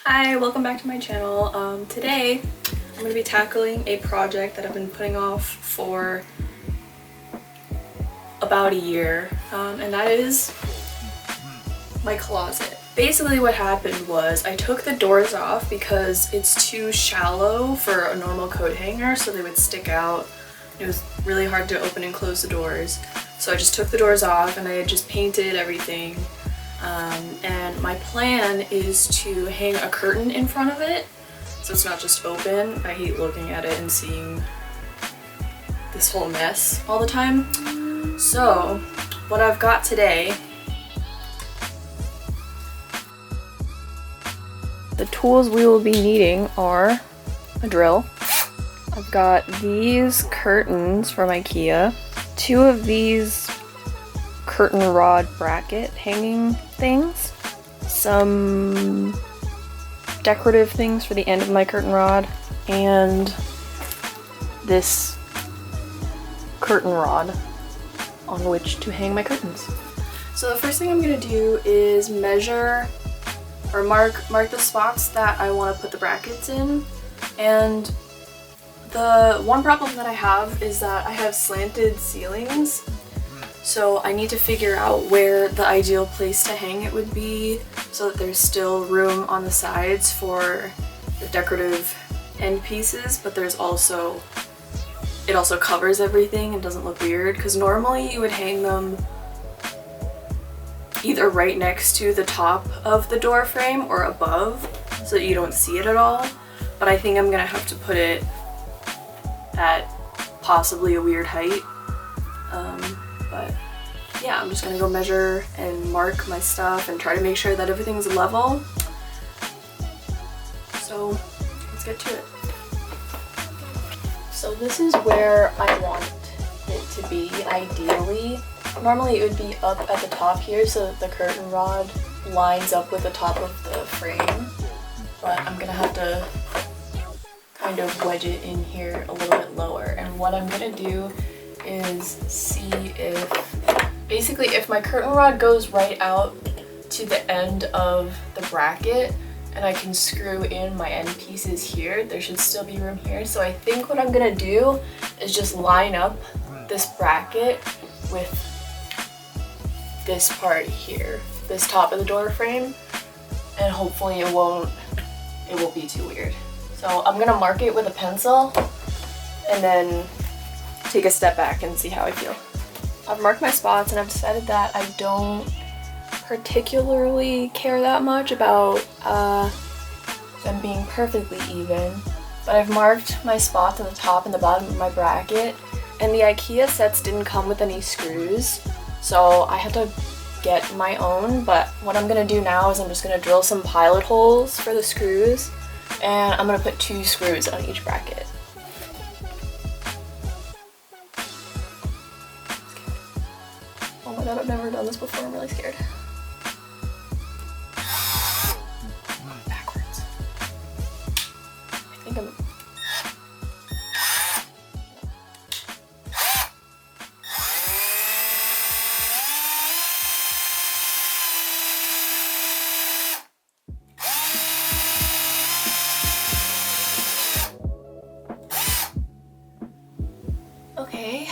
Hi, welcome back to my channel. Today I'm going to be tackling a project that I've been putting off for about a year, and that is my closet. Basically what happened was I took the doors off because it's too shallow for a normal coat hanger, so they would stick out. It was really hard to open and close the doors. So I just took the doors off and I had just painted everything. And my plan is to hang a curtain in front of it so it's not just open. I hate looking at it and seeing this whole mess all the time. So what I've got today, the tools we will be needing are a drill. I've got these curtains from IKEA, 2 of these curtain rod bracket hanging things, some decorative things for the end of my curtain rod, and this curtain rod on which to hang my curtains. So the first thing I'm gonna do is measure or mark the spots that I want to put the brackets in. And the one problem that I have is that I have slanted ceilings, so I need to figure out where the ideal place to hang it would be so that there's still room on the sides for the decorative end pieces, but it also covers everything and doesn't look weird, because normally you would hang them either right next to the top of the door frame or above so that you don't see it at all. But I think I'm gonna have to put it at possibly a weird height. But yeah, I'm just gonna go measure and mark my stuff and try to make sure that everything's level. So let's get to it. So this is where I want it to be ideally. Normally it would be up at the top here so that the curtain rod lines up with the top of the frame, but I'm gonna have to kind of wedge it in here a little bit lower. And what I'm gonna do is see if my curtain rod goes right out to the end of the bracket and I can screw in my end pieces here, there should still be room here. So I think what I'm gonna do is just line up this bracket with this part here, this top of the door frame, and hopefully it won't be too weird. So I'm gonna mark it with a pencil and then take a step back and see how I feel. I've marked my spots and I've decided that I don't particularly care that much about them being perfectly even, but I've marked my spots on the top and the bottom of my bracket, and the IKEA sets didn't come with any screws, so I had to get my own. But what I'm gonna do now is I'm just gonna drill some pilot holes for the screws, and I'm gonna put 2 screws on each bracket. Oh my god, I've never done this before, I'm really scared. Backwards. I think I'm... Okay.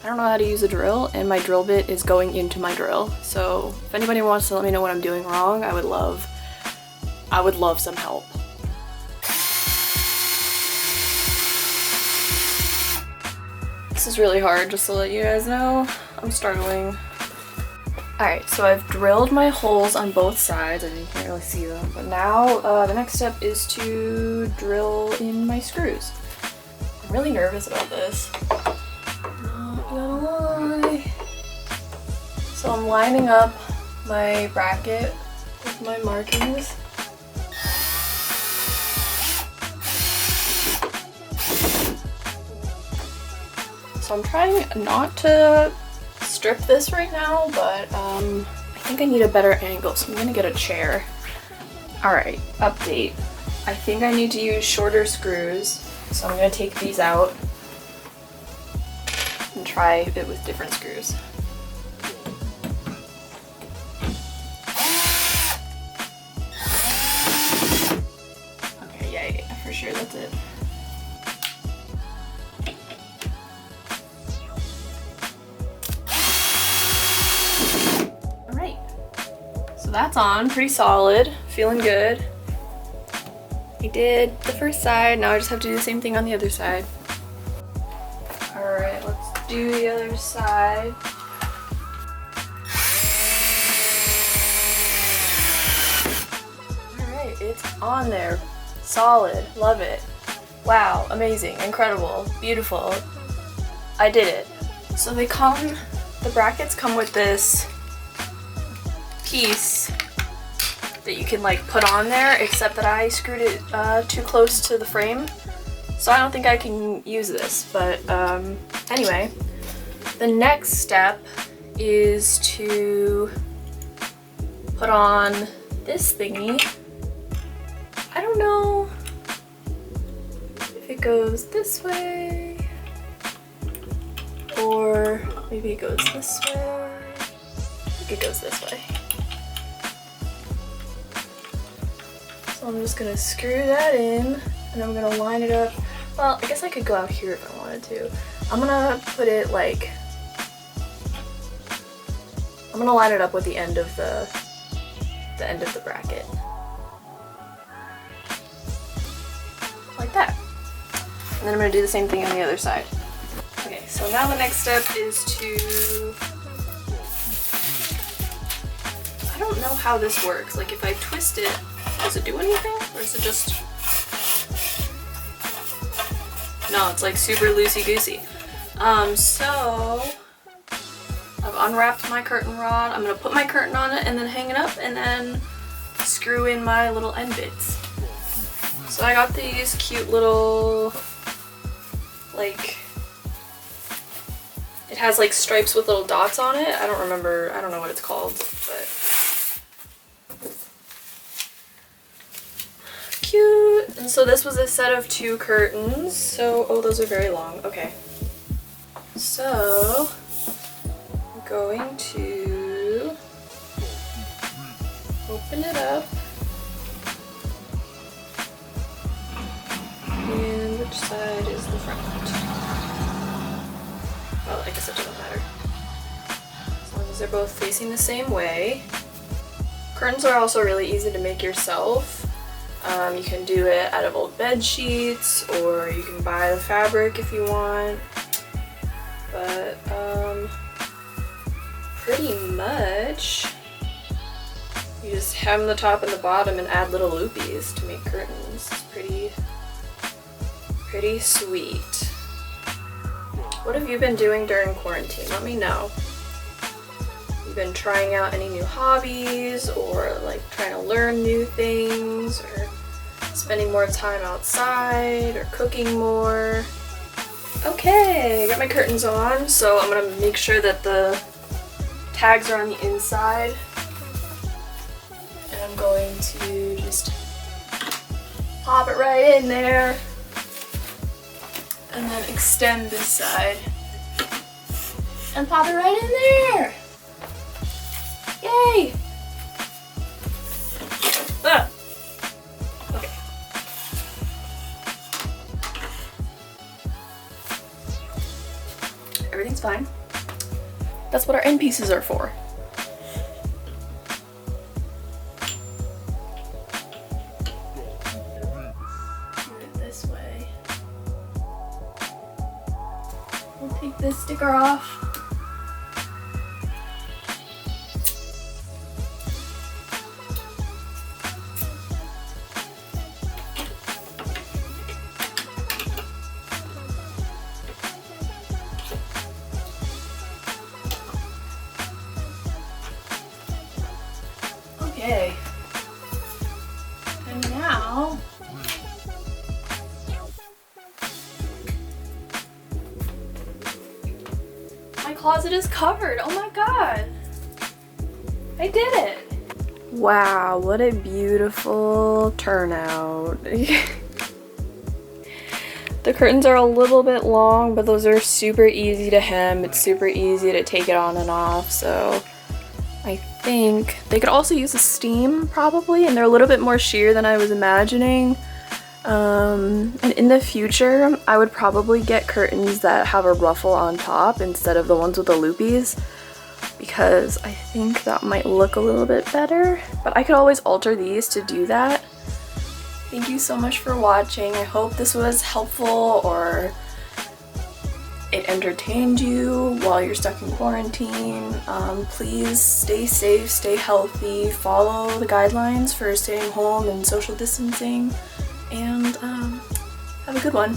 I don't know how to use a drill, and my drill bit is going into my drill. So if anybody wants to let me know what I'm doing wrong, I would love some help. This is really hard, just to let you guys know. I'm struggling. Alright, so I've drilled my holes on both sides. I you can't really see them. But now the next step is to drill in my screws. I'm really nervous about this. Not gonna lie. So I'm lining up my bracket with my markings. So I'm trying not to strip this right now, but I think I need a better angle, so I'm gonna get a chair. Alright, update. I think I need to use shorter screws, so I'm gonna take these out and try it with different screws. Okay, yeah, for sure, that's it. Alright, so that's on, pretty solid, feeling good. I did the first side, now I just have to do the same thing on the other side. Alright, let's do the other side. Alright, it's on there. Solid. Love it. Wow, amazing, incredible, beautiful. I did it. So the brackets come with this piece that you can like put on there, except that I screwed it too close to the frame, so I don't think I can use this. But anyway, the next step is to put on this thingy. I don't know if it goes this way or maybe it goes this way. I think it goes this way. So I'm just gonna screw that in and I'm gonna line it up. Well, I guess I could go out here if I wanted to. I'm gonna put it like, I'm gonna line it up with the end of the bracket. Like that. And then I'm gonna do the same thing on the other side. Okay, so now the next step is to, I don't know how this works. Like if I twist it, does it do anything? Or is it just... No, it's like super loosey-goosey. So I've unwrapped my curtain rod. I'm gonna put my curtain on it and then hang it up and then screw in my little end bits. So I got these cute little, like, it has like stripes with little dots on it. I don't know what it's called, but cute. And so this was a set of 2 curtains. So, oh, those are very long. Okay. So, I'm going to open it up. And which side is the front? Well, I guess it doesn't matter. As long as they're both facing the same way. Curtains are also really easy to make yourself. You can do it out of old bed sheets, or you can buy the fabric if you want. But pretty much you just hem the top and the bottom and add little loopies to make curtains. It's pretty sweet. What have you been doing during quarantine? Let me know. You've been trying out any new hobbies, or like trying to learn new things, or spending more time outside, or cooking more. Okay, I got my curtains on, so I'm gonna make sure that the tags are on the inside. And I'm going to just pop it right in there. And then extend this side. And pop it right in there! Yay! Ah. Okay. Everything's fine. That's what our end pieces are for. Do it this way. We'll take this sticker off. Okay, and now my closet is covered. Oh my god, I did it. Wow, what a beautiful turnout. The curtains are a little bit long, but those are super easy to hem. It's super easy to take it on and off, so I think they could also use a steam probably, and they're a little bit more sheer than I was imagining. And in the future, I would probably get curtains that have a ruffle on top instead of the ones with the loopies, because I think that might look a little bit better, but I could always alter these to do that. Thank you so much for watching. I hope this was helpful or it entertained you while you're stuck in quarantine. Please stay safe, stay healthy, follow the guidelines for staying home and social distancing, and have a good one.